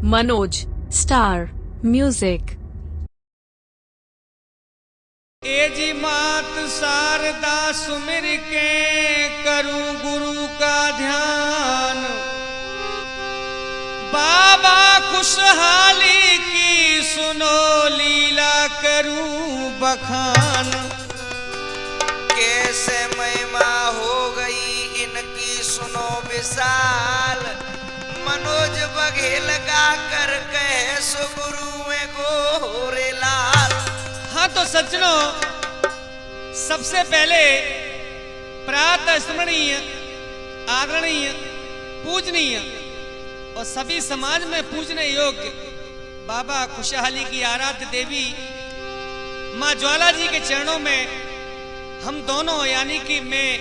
Manoj star music. एजी मात शारदा सुमिर के करूं गुरु का ध्यान, बाबा खुशहाली की सुनो लीला करूं बखान। कैसे महिमा हो गई इनकी सुनो विशाल, मनोज बघेल गा कर कहे सो गुरु में गोरे लाल। हाँ तो सज्जनों, सबसे पहले प्रातः स्मरणीय, आदरणीय, पूजनीय और सभी समाज में पूजने योग्य बाबा खुशहाली की आराध्य देवी माँ ज्वाला जी के चरणों में हम दोनों यानी कि मैं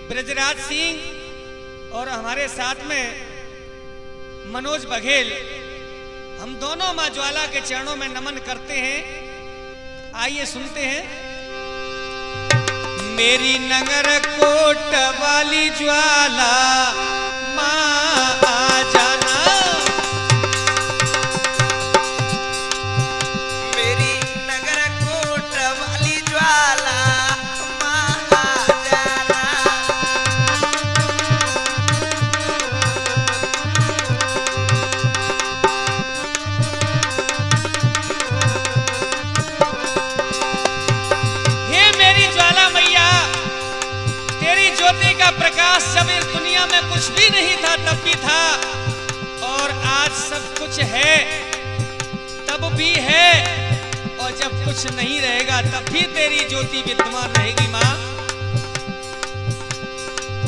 ब्रजराज सिंह और हमारे साथ में मनोज बघेल, हम दोनों माँ ज्वाला के चरणों में नमन करते हैं। आइए सुनते हैं। मेरी नगर कोट वाली ज्वाला माँ आ जाना, मेरी नगर कोट वाली ज्वाला माँ आ जाना। हे मेरी ज्वाला मैया, तेरी ज्योति का प्रकाश जब इस दुनिया में कुछ भी नहीं था तब भी था, और आज सब कुछ है तब भी है, और जब कुछ नहीं रहेगा तब भी तेरी ज्योति विद्यमान रहेगी माँ।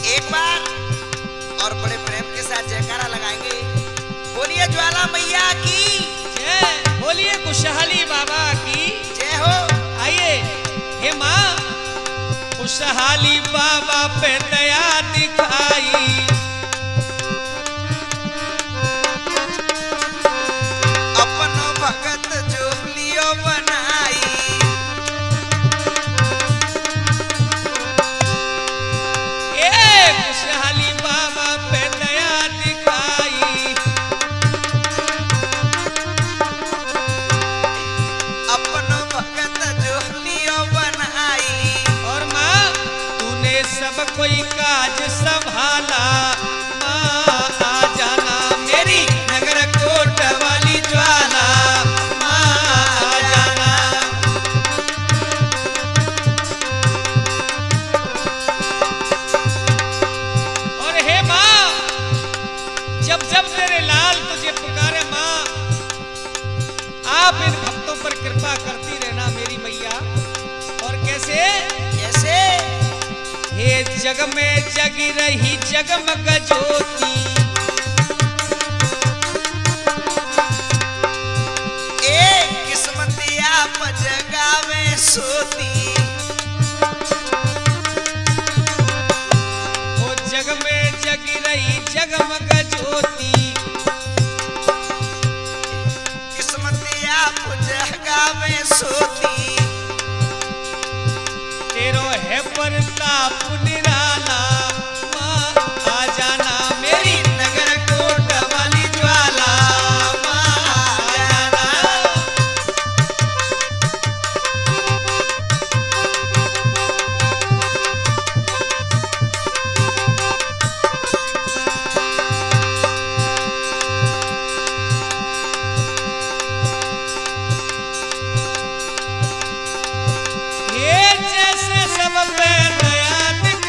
एक बार और बड़े प्रेम के साथ जयकारा लगाएंगे। बोलिए ज्वाला मैया की जय, बोलिए खुशहाली बाबा की जय हो। आइए हे माँ, खुशहाली बाबा पे दया दिखाई, अपनो भगत जो लियो बनाई। ए खुशहाली बाबा पे दया दिखाई, अपनो भगत जो लियो बनाई। और माँ तूने सब कोई काज संभाला, माँ आ जाना मेरी नगर कोट वाली ज्वाला, माँ आ जाना। और हे माँ, जब जब तेरे लाल तुझे पुकारे माँ, आप इन भक्तों पर कृपा करती रहना मेरी मैया। और कैसे? कैसे? हे जग में जगी रही जगमग ज्योति, ए किस्मतिया जगावे सोती। ओ जग में जगी रही जगमग ज्योति, किस्मतिया जगावे सोती। तेरो है प्रताप निराला, माँ आ जाना मेरी नगर कोट वाली ज्वाला, माँ आ जाना। ये जैसे सब पे दया दिखाई,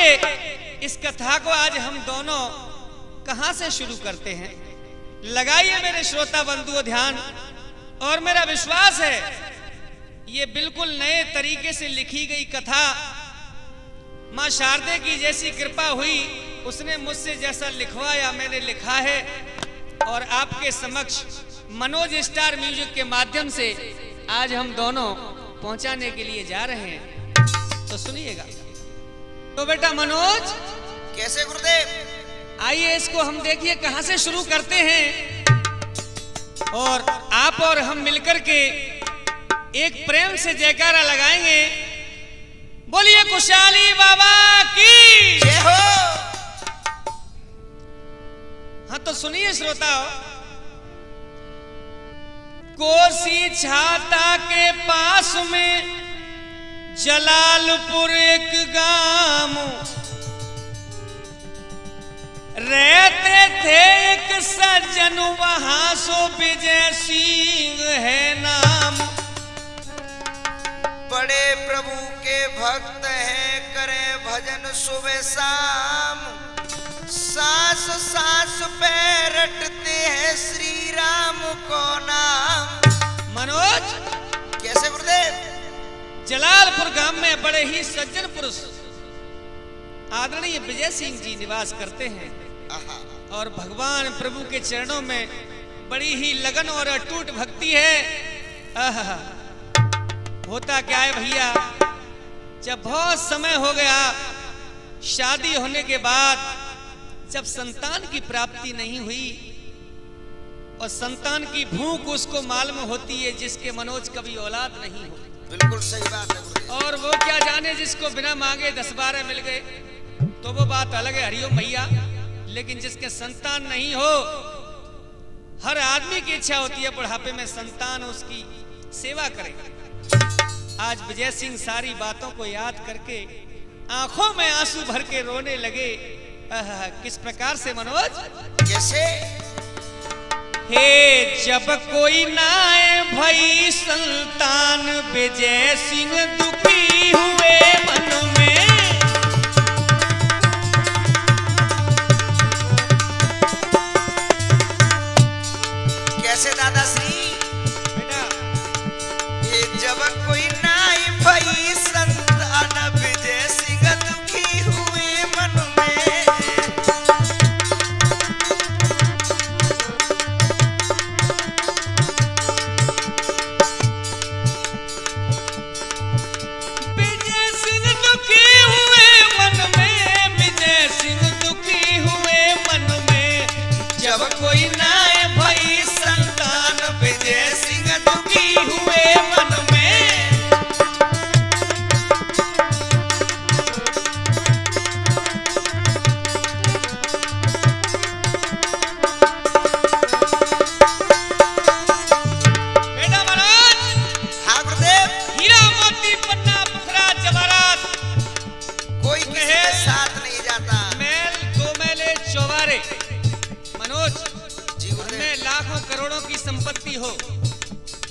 आइए इस कथा को आज हम दोनों कहां से शुरू करते हैं। लगाइए मेरे श्रोता बंधुओं ध्यान, और मेरा विश्वास है ये बिल्कुल नए तरीके से लिखी गई कथा, मां शारदे की जैसी कृपा हुई, उसने मुझसे जैसा लिखवाया मैंने लिखा है और आपके समक्ष मनोज स्टार म्यूजिक के माध्यम से आज हम दोनों पहुंचाने के लिए जा रहे हैं। तो सुनिएगा। तो बेटा मनोज, कैसे गुरुदेव? आइए इसको हम देखिए कहां से शुरू करते हैं, और आप और हम मिलकर के एक प्रेम से जयकारा लगाएंगे। बोलिए कुशाली बाबा की जय हो। हाँ तो सुनिए श्रोताओ। कोसी छाता के पास में जलालपुर एक गांव, रहते थे एक सज्जन वहां, सो विजय सिंह है नाम। बड़े प्रभु के भक्त हैं, करें भजन सुबह शाम, सांस सांस पे रटते हैं श्री राम को नाम। मनोज, कैसे गुरुदेव? जलालपुर गांव में बड़े ही सज्जन पुरुष आदरणीय विजय सिंह जी निवास करते हैं, और भगवान प्रभु के चरणों में बड़ी ही लगन और अटूट भक्ति है। होता क्या है भैया, जब बहुत समय हो गया शादी होने के बाद, जब संतान की प्राप्ति नहीं हुई, और संतान की भूख उसको मालूम होती है जिसके मनोज कभी औलाद नहीं हो। बिल्कुल सही बात है गुरुदेव। और वो क्या जाने जिसको बिना मांगे 10-12 मिल गए तो वो बात अलग है, हरिओम भैया। लेकिन जिसके संतान नहीं हो, हर आदमी की इच्छा होती है बुढ़ापे में संतान उसकी सेवा करे। आज विजय सिंह सारी बातों को याद करके आंखों में आंसू भर के रोने लगे। किस प्रकार से मनोज? कैसे? हे जब कोई नाए भई संतान, विजय सिंह दुखी हुए मन में। कैसे दादाश्री? बेटा, ये जब कोई नाई भई संतान, विजय सिंह दुखी हुए मन में। विजय सिंह दुखी हुए मन में, विजय सिंह दुखी हुए मन में। जब कोई नाए भई संतान, विजय सिंह दुखी हुए मन में। बेटा मनोज, हाँ गुरुदेव। हीरा मोती पन्ना पुखरा जवाहरात, कोई किसी के साथ नहीं जाता। मैल दो मैले चौबारे। मनोज, जी गुरुदेव। में लाखों करोड़ों की संपत्ति हो,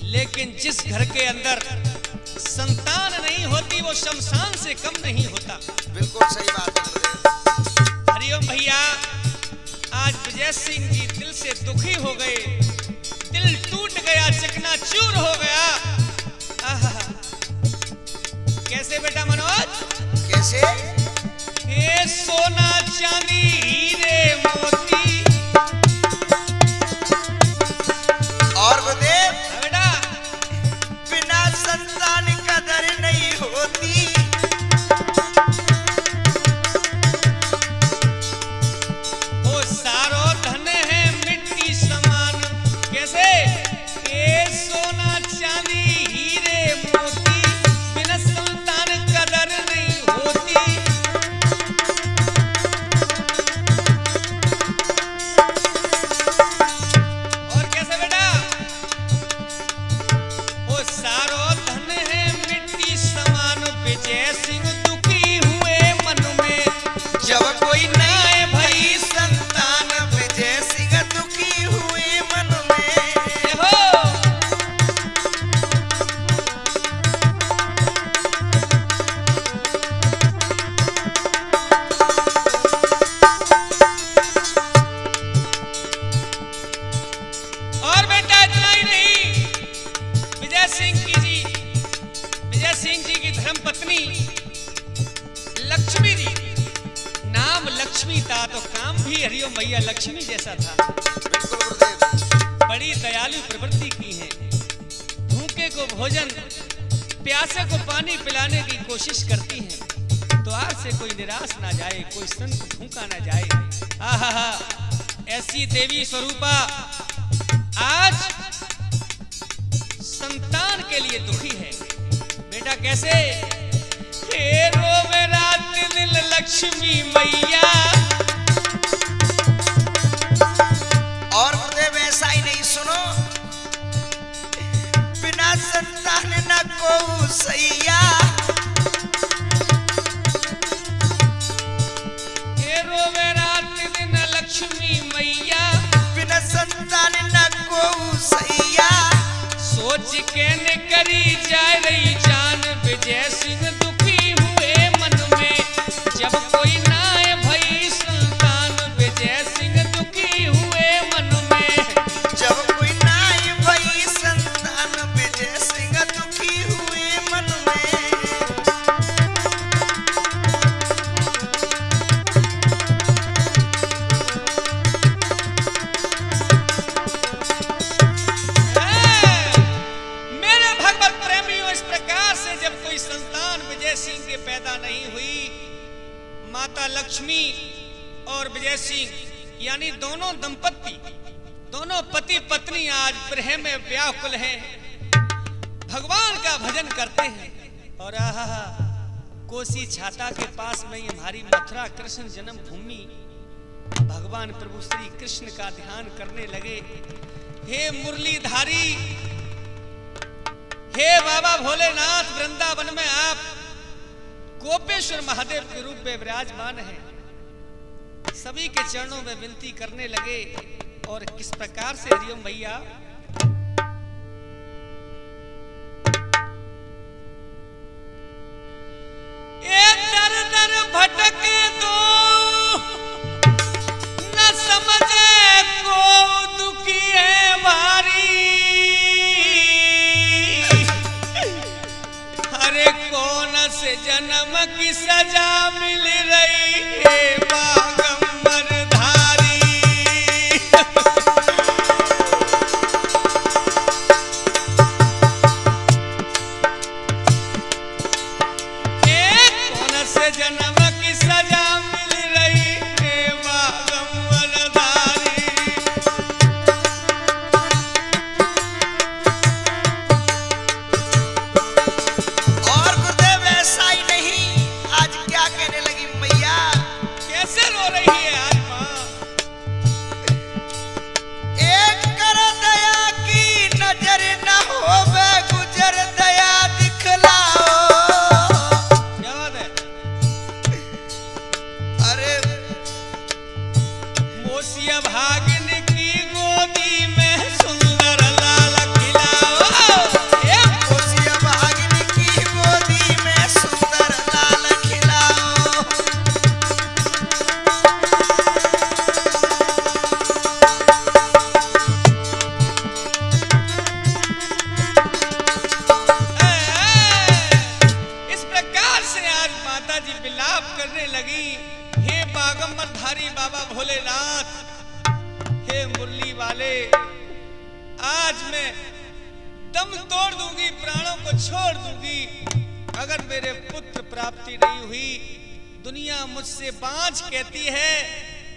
लेकिन जिस घर के अंदर संतान नहीं होती वो शमशान से कम नहीं होता। बिल्कुल सही बात है गुरुदेव। हरिओम भैया, आज विजय सिंह जी दिल से दुखी हो गए, दिल टूट गया, चकनाचूर हो गया। आहा, कैसे बेटा मनोज? कैसे? हे सोना चांदी हीरे मोती। और गुरुदेव, बेटा, बिना संतान कदर नहीं होती। वो सारो धन है मिट्टी समान। कैसे? ये सोना चांदी हीरे मोती, बिना संतान कदर नहीं होती। था तो काम भी हरिओम मैया लक्ष्मी जैसा था। बिल्कुल गुरुदेव। बड़ी दयालु प्रवृत्ति की है। भूखे को भोजन, प्यासे को पानी पिलाने की कोशिश करती हैं। द्वार से कोई निराश ना जाए, कोई संत भूखा ना जाए। आहा, ऐसी देवी स्वरूपा आज संतान के लिए दुखी है। बेटा कैसे? हे रोवे रात दिन लक्ष्मी मैया। और गुरुदेव ऐसा ही नहीं, सुनो, बिना संतान न को सैया। हे रोवे रात दिन लक्ष्मी मैया, बिना संतान न को सैया। सोच के न करी जा रही जान, विजय सिंह दुखी हुए मन में। जब कोई ना आए भई संतान, विजय सिंह दुखी हुए मन में। जब कोई ना आए भई संतान, विजय सिंह दुखी हुए मन में। मेरे भगवत प्रेमियों, इस प्रकार से जब कोई संतान विजय सिंह के पैदा नहीं हुई, माता लक्ष्मी और विजय सिंह यानी दोनों दंपत्ति, दोनों पति पत्नी आज प्रेम में व्याकुल हैं, भगवान का भजन करते हैं। और आहा, कोसी छाता के पास में हमारी मथुरा कृष्ण जन्मभूमि, भगवान प्रभु श्री कृष्ण का ध्यान करने लगे। हे मुरलीधारी, हे बाबा भोलेनाथ, वृंदावन में आप गोपेश्वर महादेव के रूप में विराजमान हैं। सभी के चरणों में विनती करने लगे। और किस प्रकार से? हरिओम भैया, दर दर भटके दो न समझे को दुखी है भारी। अरे कौन से जन्म की सजा मिल रही है बागंबर धारी। कौन से जन्म की सजा मिल रही है बागंबर धारी। और गुरुदेव ऐसा ही नहीं, आज क्या कहने लगी मैया? कैसे रो रही है आज माँ? एक कर दया की नजर न होवे गुजर, दया दिखलाओ। क्या बात है? अरे मोसिया भागिन की गोदी में सुंदर लाल खिलाओ। कोसिया भागिनी की गोदी में सुंदर लाल खिलाओ। इस प्रकार से आज माता जी विलाप करने लगी। हे बागंबर धारी बाबा भोलेनाथ, हे मुरली वाले, आज मैं दम तोड़ दूंगी, प्राणों को छोड़ दूंगी अगर मेरे पुत्र प्राप्ति नहीं हुई। दुनिया मुझसे बांझ कहती है,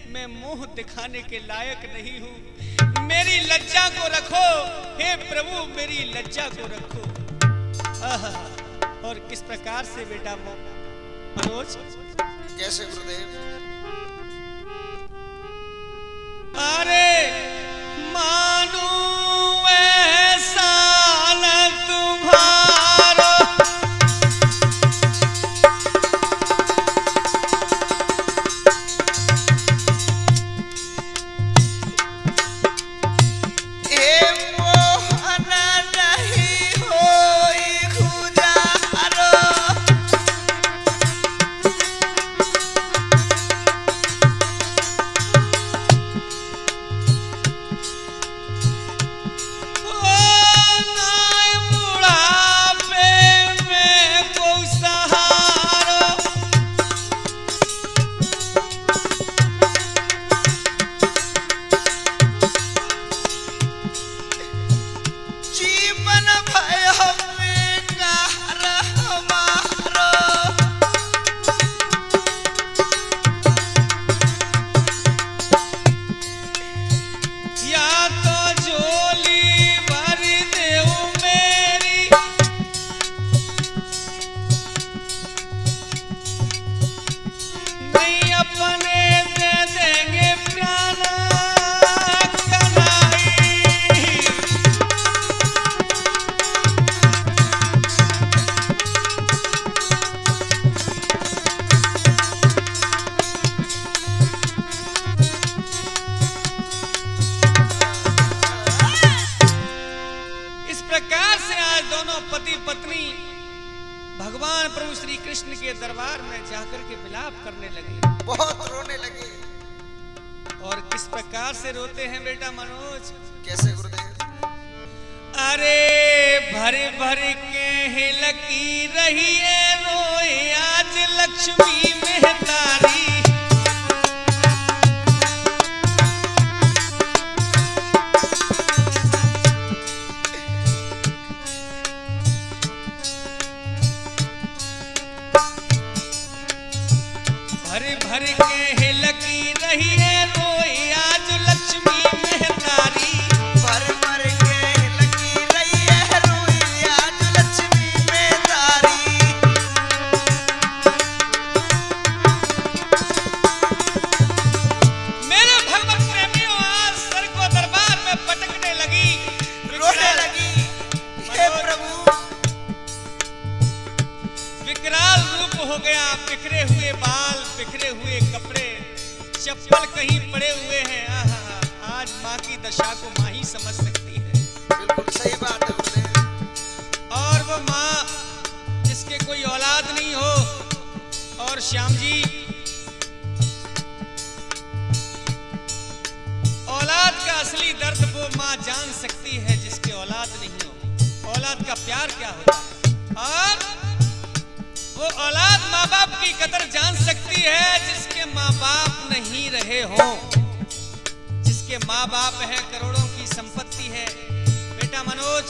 मैं मुंह दिखाने के लायक नहीं हूं। मेरी लज्जा को रखो हे प्रभु, मेरी लज्जा को रखो। आहा, और किस प्रकार से बेटा मनोज? कैसे गुरुदेव? अरे मानू एहसान तुम्हारा, हे मोहन नहीं होई गुजारो। के दरबार में जाकर के विलाप करने लगे, बहुत रोने लगे। और किस प्रकार से रोते हैं बेटा मनोज? कैसे गुरुदेव? अरे भर भर के हिलकी रही है रोए आज लक्ष्मी मेहतारी। भर भर के हिलकी रही है रोए आज लक्ष्मी मेहतारी। भर भर के लगी रही है रोई आज लक्ष्मी मेहतारी। मेरे भगवत प्रेमियों आज सर को दरबार में पटकने लगी, रोने लगी। हे प्रभु, विकराल रूप हो गया, बिखरे हुए बाल, बिखरे हुए कपड़े, चप्पल कहीं पड़े हुए हैं। आहा, आज माँ की दशा को माँ ही समझ सकती है। बिल्कुल सही बात है गुरुदेव। और वो माँ जिसके कोई औलाद नहीं हो, और श्याम जी औलाद का असली दर्द वो माँ जान सकती है जिसके औलाद नहीं हो। औलाद का प्यार क्या होता है, और वो औलाद माँ बाप की कदर जान सकती है जिसके माँ बाप नहीं रहे हों, जिसके माँ बाप हैं, करोड़ों की संपत्ति है। बेटा मनोज,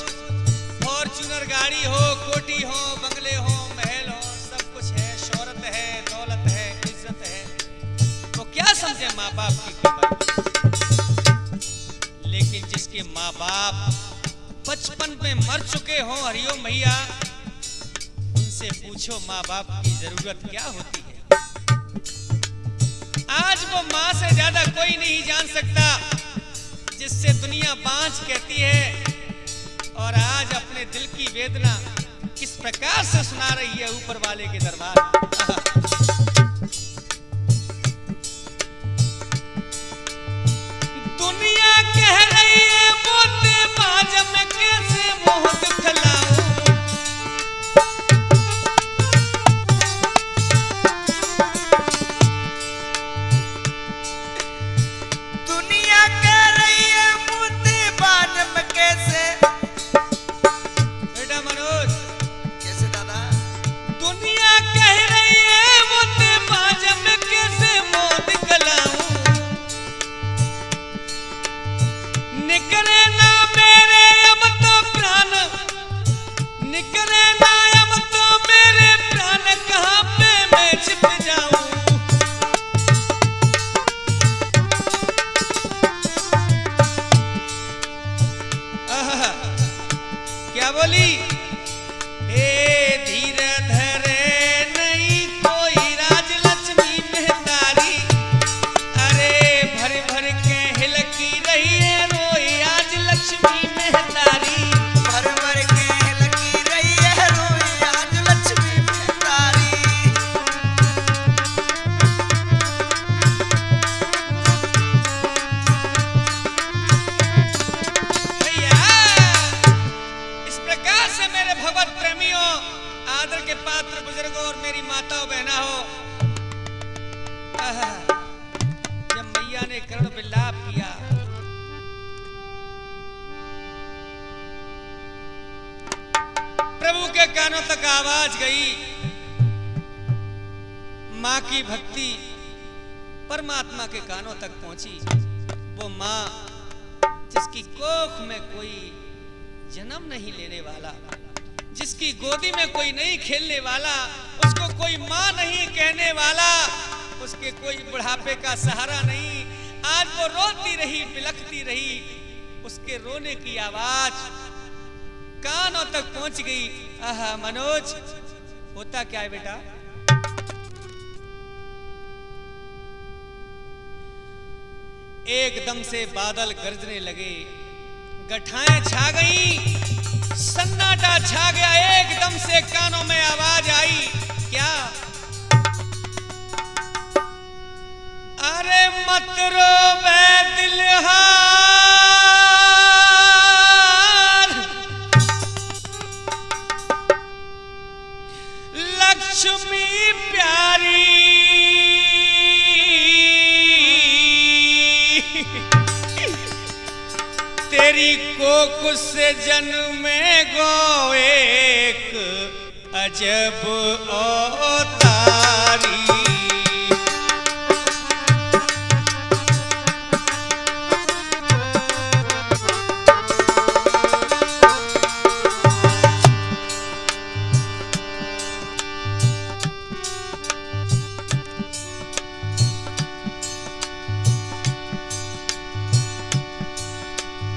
फॉर्च्यूनर गाड़ी हो, कोठी हो, बंगले हो, महल हो, सब कुछ है, शोहरत है, दौलत है, इज्जत है, वो क्या समझे माँ बाप की कीमत। लेकिन जिसके माँ बाप बचपन में मर चुके हों, हरिओम भैया, उनसे पूछो माँ बाप की जरूरत क्या होती है। आज वो माँ से ज्यादा कोई नहीं जान सकता जिससे दुनिया बांझ कहती है, और आज अपने दिल की वेदना किस प्रकार से सुना रही है ऊपर वाले के दरबार में। दुनिया कह रही है मोटे बाज में कैसे मोह दिखलाऊं। दुनिया कह रही है मोती बान में कैसे। बेटा मनोज, कैसे दादा? दुनिया कह रही है मोटे बाज में कैसे मोह दिखलाऊं। निकले ना मेरे अब तो प्राण, निकले ना अब तो मेरे प्राण, कहाँ पे मैं छिप जाऊं। आहा, क्या बोली? हे धीर धरे नहीं कोई राज लक्ष्मी मेहतारी। अरे भर भर के हिलकी रही है रोई आज लक्ष्मी मेहतारी। भर भर के लगी रही है रोई आज लक्ष्मी मेहतारी। भैया, इस प्रकार से मेरे भगवत प्रेमियों, आदर के पात्र बुजुर्गों और मेरी माताओं बहना हो, आहा, जब मैया ने करुण विलाप किया, प्रभु के कानों तक आवाज गई। माँ की भक्ति परमात्मा के कानों तक पहुंची। वो माँ जिसकी कोख में कोई जन्म नहीं लेने वाला, जिसकी गोदी में कोई नहीं खेलने वाला, उसको कोई माँ नहीं कहने वाला, उसके कोई बुढ़ापे का सहारा नहीं, आज वो रोती रही, बिलखती रही। उसके रोने की आवाज कानों तक पहुंच गई। आहा मनोज, होता क्या है बेटा? एकदम से बादल गरजने लगे, गठाएं छा गई, सन्नाटा छा गया। एकदम से कानों में आवाज आई, क्या? अरे मत रो बे दिलहार, लक्ष्मी गोकुल से जन्मे गो एक अजब अवतारी।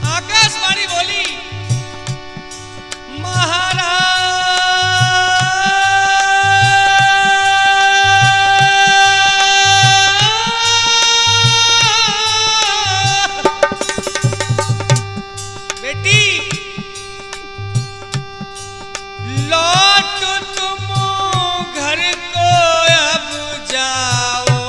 आकाशवाणी बोली बेटी लौट तुम घर को अब जाओ।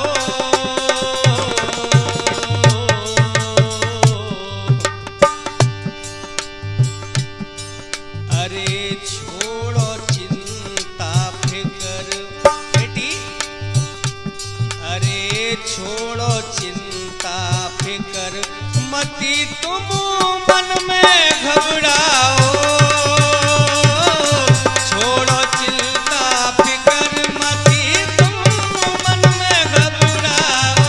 अरे छोड़ो चिंता फिकर बेटी, अरे छोड़ो चिंता फिकर मती तुम मन में घबराओ। छोड़ो चिंता फिकर मती तुम मन में घबराओ।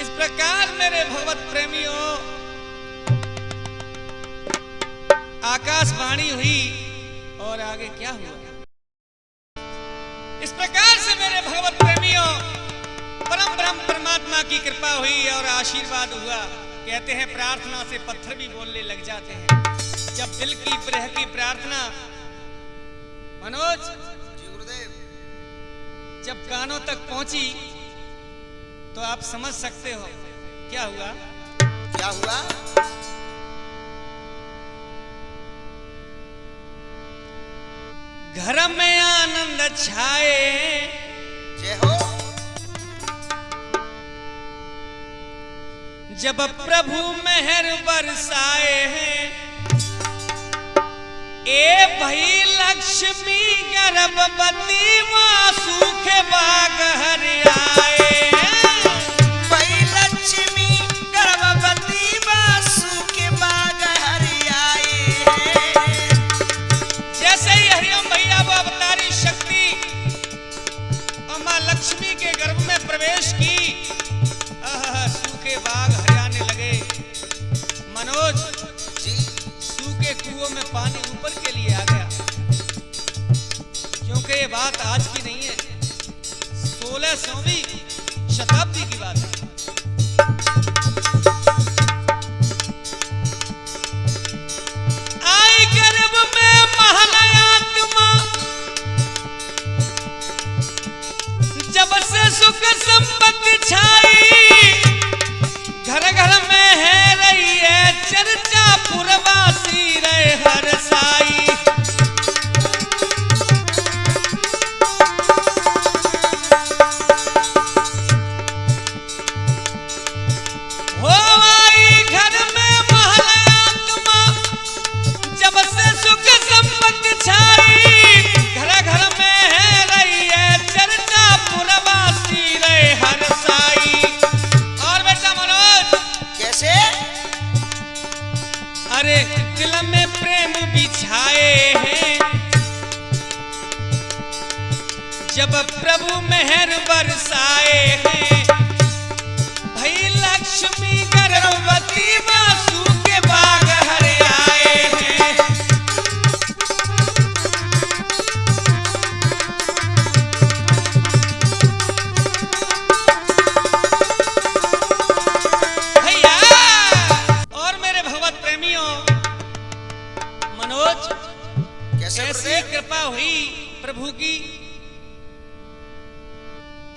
इस प्रकार मेरे भगवत प्रेमियों आकाशवाणी हुई और आगे क्या हुआ। इस प्रकार से मेरे भगवत प्रेमियों परम ब्रह्म परमात्मा की कृपा हुई और आशीर्वाद हुआ। कहते हैं प्रार्थना से पत्थर भी बोलने लग जाते हैं। जब दिल की प्रह की प्रार्थना मनोज जी गुरुदेव। जब कानों तक पहुंची तो आप समझ सकते हो क्या हुआ। क्या हुआ? घर में आनंद छाए, जय हो। जब प्रभु मेहर बरसाए हैं। ए भई लक्ष्मी गर्भवती मां सूखे बाग हरियाए। भई लक्ष्मी गर्भवती मां सूखे बाग हरियाए। जैसे ही हरिओम भैया वो अवतारी शक्ति और मां लक्ष्मी के गर्भ में प्रवेश की, सूखे बाग हरियाने लगे। मनोज जी सूखे कुओं में पानी ऊपर के लिए आ गया। क्योंकि ये बात आज की नहीं है, 16वीं शताब्दी की बात है। आई गर्भ में महलयात्मा, जब से सुख संपत्ति छाई। घर घर में है रही है चर्चा, पुरवासी रहे हर साई। हो आई घर में महलयात्मा, जब से सुख संपत्ति छाई। घर घर में है रही है चर्चा, पुरवासी रहे हर साई। और बेटा मनोज कैसे? अरे दिल में प्रेम बिछाए हैं। जब प्रभु मेहर बरसाए हैं। भई लक्ष्मी गर्भवती मां सूखे बाग हरियाए हैं। भैया और मेरे भगवत प्रेमियों मनोज कैसे ऐसी गुरुदेव? कृपा हुई प्रभु की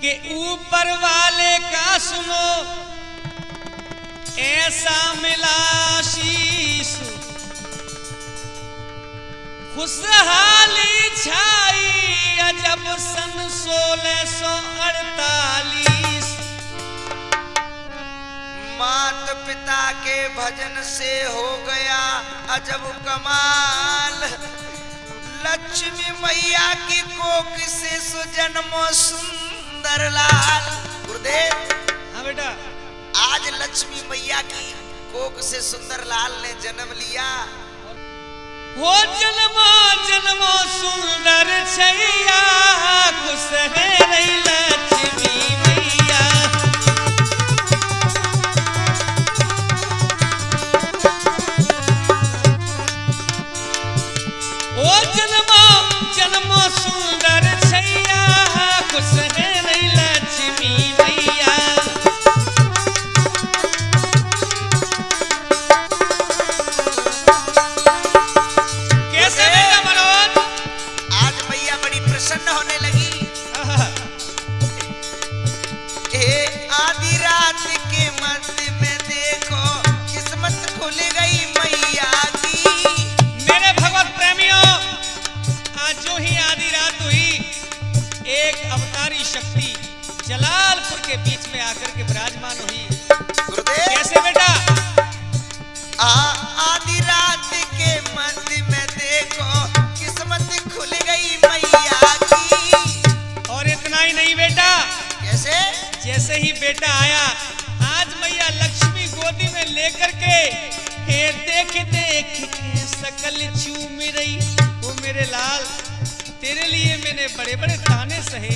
कि ऊपर वाले का सुनो ऐसा मिला शीश। खुशहाली छाई अजब सन 1648। माँ मात पिता के भजन से हो गया अजब कमाल। लक्ष्मी मैया की कोख से सुजन्मो सुंदर लाल। गुरुदेव, हाँ बेटा, आज लक्ष्मी मैया की कोख से सुंदर लाल ने जन्म लिया। हो जन्मो जन्मो सुंदर छैया, खुश है रही लक्ष्मी मैया। ओ जन्मो जन्मो सुंदर छैया, खुश है रही लक्ष्मी मैया। प्रसन्न होने लगी। आधी रात के मध्य में देखो किस्मत खुल गई मैया की। मेरे भगवत प्रेमियों, आज जो ही आधी रात हुई, एक अवतारी शक्ति जलालपुर के बीच में आकर के विराजमान हुई। गुरुदेव, कैसे बेटा? आधी रात के मध्य में देखो किस्मत खुल गई मैया की। और इतना ही नहीं बेटा, कैसे? जैसे ही बेटा आया, आज मैया लक्ष्मी गोदी में लेकर के देख देख के सकल चूम रही। वो मेरे लाल, तेरे लिए मैंने बड़े बड़े ताने सहे।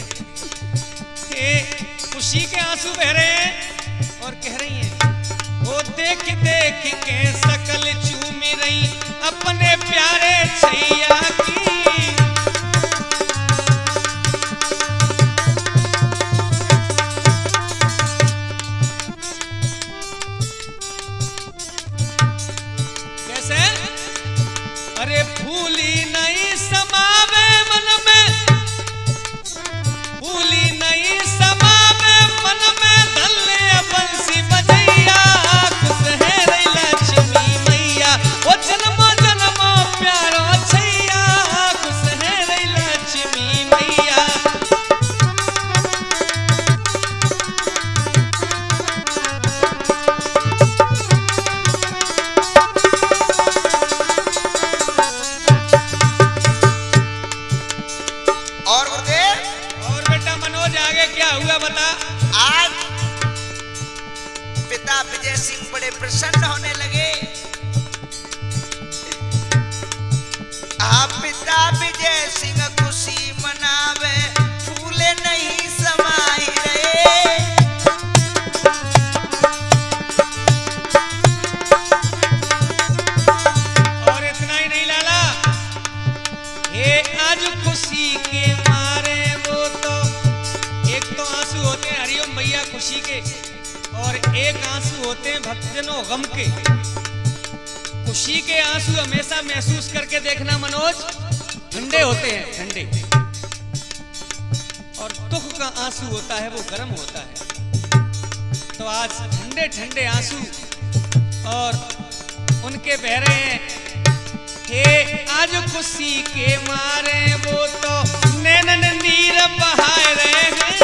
खुशी के आंसू बह रहे हैं और कह रही हैं, वो देख देख के सकल चूम रही अपने प्यारे छैया की। अरे फूली नहीं समावे मन में, फूली नहीं समावे मन में, धल्ले बंसी बजैया, खुश है रही लक्ष्मी मैया। वो जन्मो जन्मो प्यारो छैया, खुश है रही लक्ष्मी मैया। क्या हुआ बता? आज पिता विजय सिंह बड़े प्रसन्न होने लगे। पिता विजय सिंह खुशी मनावे, फूले नहीं समाई रहे। और इतना ही नहीं लाला, ये आज खुशी के मारे वो तो एक तो आंसू होते हैं हरिओम मैया खुशी के, और एक आंसू होते हैं भक्तजनों गम के। खुशी के आंसू हमेशा महसूस करके देखना मनोज, ठंडे होते हैं, ठंडे। और दुख का आंसू होता है वो गर्म होता है। तो आज ठंडे ठंडे आंसू और उनके बह रहे हैं। आज खुशी के मारे वो तो नैनन नीर बहाए रहे हैं।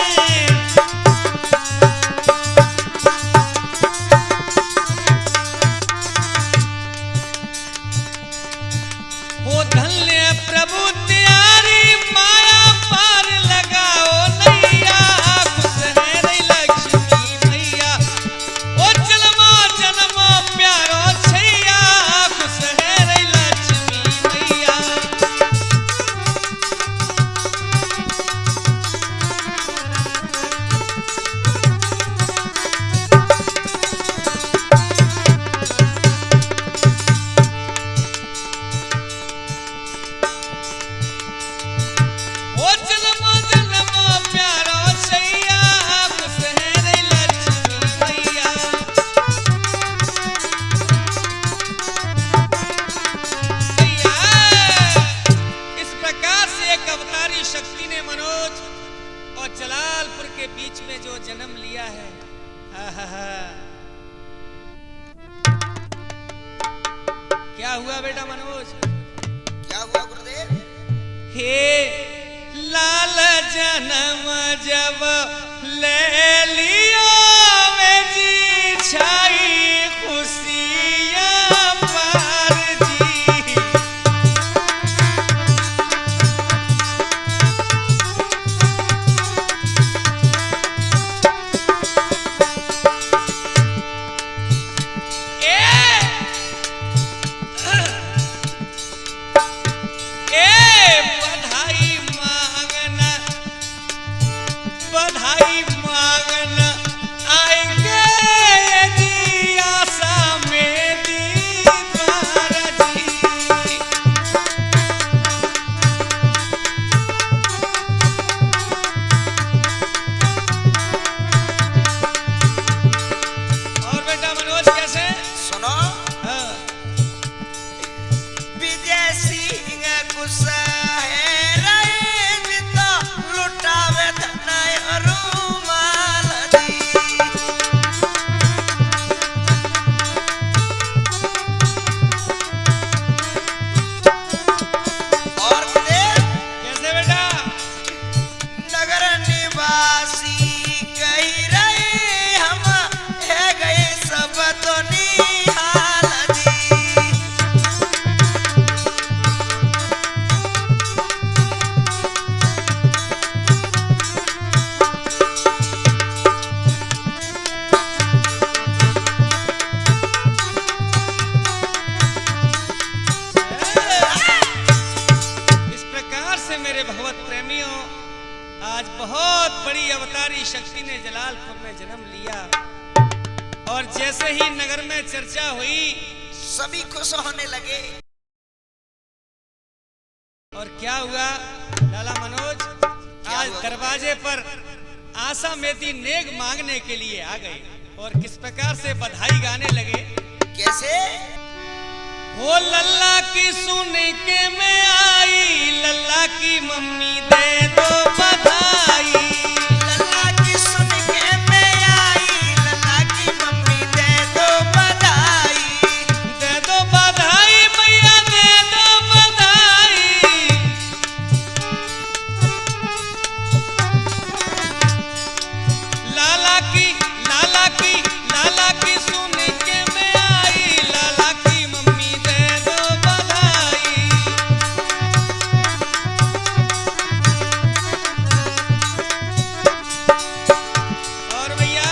हो धन्य प्रभु त्यारी माया पार लगाओ नैया, खुश है रही लक्ष्मी मैया। ओ जन्मो जन्मो प्यारो छैया, खुश है रही लक्ष्मी मैया। शक्ति ने मनोज और जलालपुर के बीच में जो जन्म लिया है, क्या हुआ बेटा मनोज? क्या हुआ गुरुदेव? हे लाल जन्म जब ले लियो वे जी छाई बधाई मांगन आएंगे जी आशा में दीदार जी। और बेटा मनोज कैसे सुनो हाँ। विजय सिंह गुस्सा है रहे तो लुटावे धन रुमाल दी। और कैसे बेटा नगर निवासी कही रहे हम है गए सब तो निहाल जी। इस प्रकार से मेरे भगवत प्रेमियों आज बहुत बड़ी अवतारी शक्ति ने जलालपुर में जन्म लिया और जैसे ही नगर में चर्चा हुई सभी खुश होने लगे। और क्या हुआ लाला मनोज आज हुआ? दरवाजे पर आशा मेती नेक मांगने के लिए आ गए और किस प्रकार से बधाई गाने लगे। कैसे हो लल्ला की सुन के मैं आई लल्ला की मम्मी दे दो बधाई। लल्ला की सुन के मैं आई लल्ला की मम्मी दे दो बधाई। दे दो बधाई मैया दे दो बधाई। लाला की सुन के मैं आई लाला की मम्मी दे दो बधाई। और भैया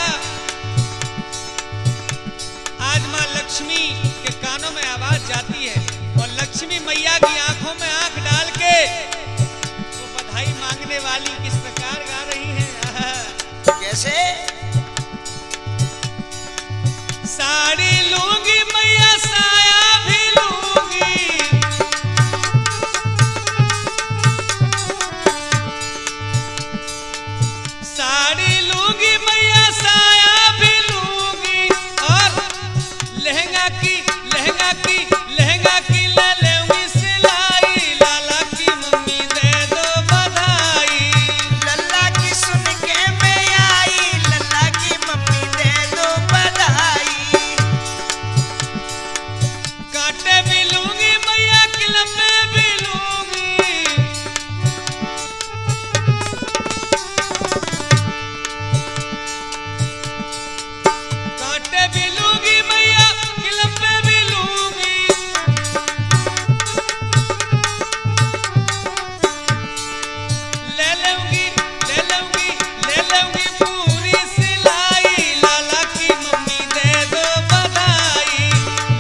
आज माँ लक्ष्मी के कानों में आवाज जाती है और लक्ष्मी मैया की आंखों में आंख डाल के वो बधाई मांगने वाली किस प्रकार गा रही है। कैसे साड़ी लूंगी मैया साया भी लूंगी। साड़ी लूंगी मैया साया भी लूंगी और लहंगा की ले लूंगी सिलाई। लाला की मम्मी दे दो बधाई। लल्ला की सुन के मैं आई लल्ला की मम्मी दे दो बधाई। कांटे भी लूंगी मैया किलपे भी लूंगी। कांटे भी लूंगी मैया किलपे भी लूंगी। ले लूंगी पूरी सिलाई। लाला की मम्मी दे दो बधाई।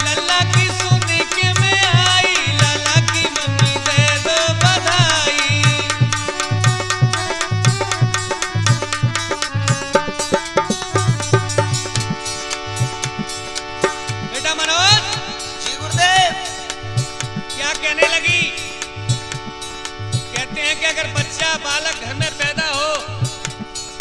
लल्ला की सुन के मैं आई लाला की मम्मी दे दो बधाई। बेटा मनोज जी गुरुदेव। क्या कहने लगी। कहते हैं कि अगर बच्चा बालक घर में पैदा हो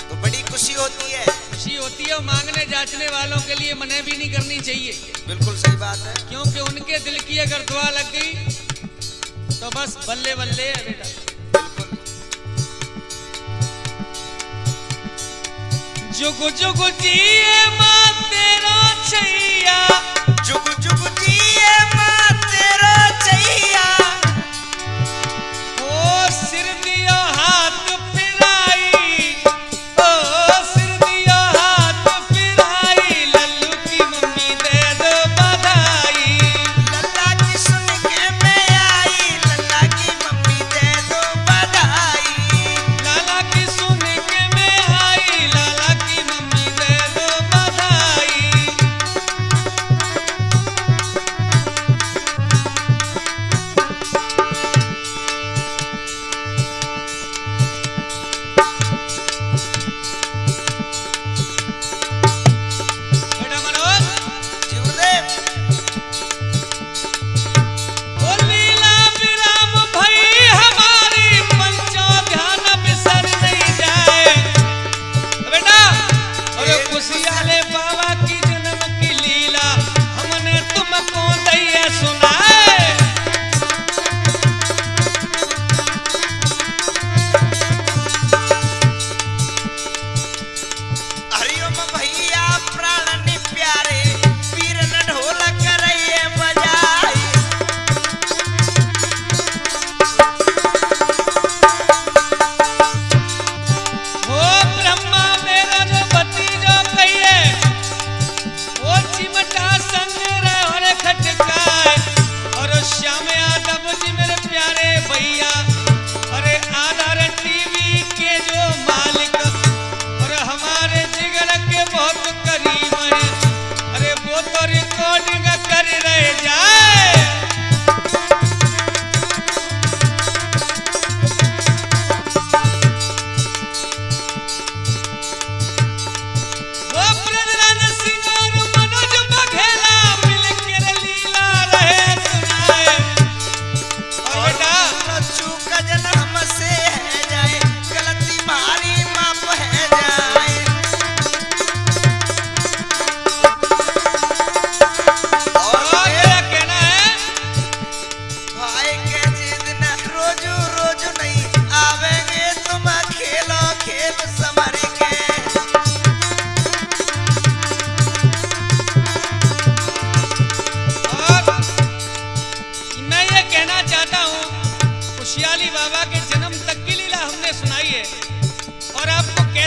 तो बड़ी खुशी होती है। खुशी होती है और मांगने जांचने वालों के लिए मना भी नहीं करनी चाहिए बिल्कुल सही बात है। क्योंकि उनके दिल की अगर दुआ लग गई तो बस बल्ले बल्ले है बेटा। बिल्कुल जुग जुग जिए माँ तेरा छैया। जुग जुग जिए माँ तेरा छैया। ओ सिर दियो हाथ फिराई। ओ सिर दियो हाथ फिराई। लल्लू की मम्मी दे दो बधाई। लल्ला की सुन के मैं आई लल्ला की मम्मी दे दो बधाई। लाला की सुन के मैं आई लाला की मम्मी दे दो बधाई।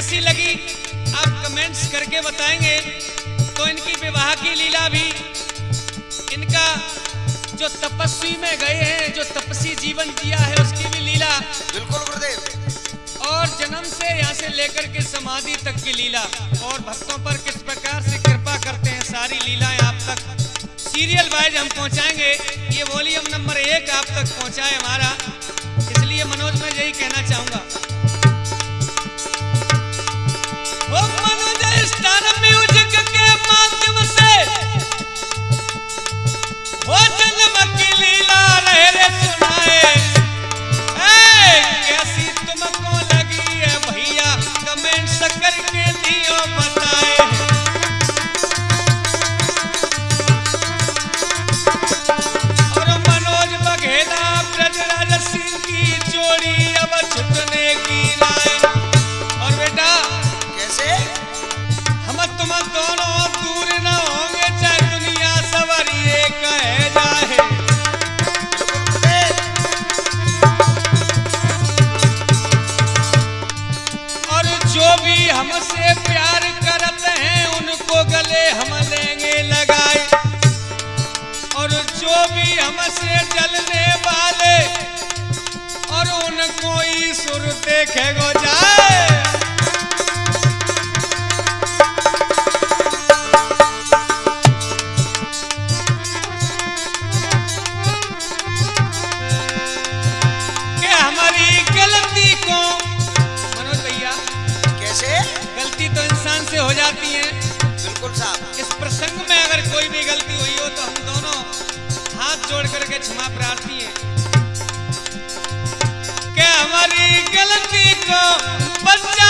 कैसी लगी आप कमेंट्स करके बताएंगे। तो इनकी विवाह की लीला भी, इनका जो तपस्वी में गए हैं, जो तपस्वी जीवन जिया है, उसकी भी लीला, बिल्कुल गुरुदेव, और जन्म से यहाँ से लेकर के समाधि तक की लीला, और भक्तों पर किस प्रकार से कृपा करते हैं, सारी लीलाएं आप तक सीरियल वाइज हम पहुंचाएंगे। ये वॉल्यूम नंबर 1 आप तक पहुंचाए हमारा, इसलिए मनोज मैं यही कहना चाहूंगा। ओ मनोज स्टार म्यूजिक के माध्यम से हो जन्म की लीला रहे रे सुनाए, कैसी तुमको लगी है भैया कमेंट्स करके दियो बताए। और मनोज बघेला ब्रजराज सिंह की जोड़ी अब छुटने की राय। और बेटा कैसे हम तुम दोनों दूर न होंगे, चाहे दुनिया सवरिए कहे जाए। और जो भी हमसे प्यार करते हैं उनको गले हम लेंगे लगाए, और जो भी हमसे जलने वाले और उनको ईश्वर देखे गो जाए। गलती तो इंसान से हो जाती है, बिल्कुल साहब। इस प्रसंग में अगर कोई भी गलती हुई हो तो हम दोनों हाथ जोड़ करके क्षमा प्रार्थी हैं कि हमारी गलती को बचा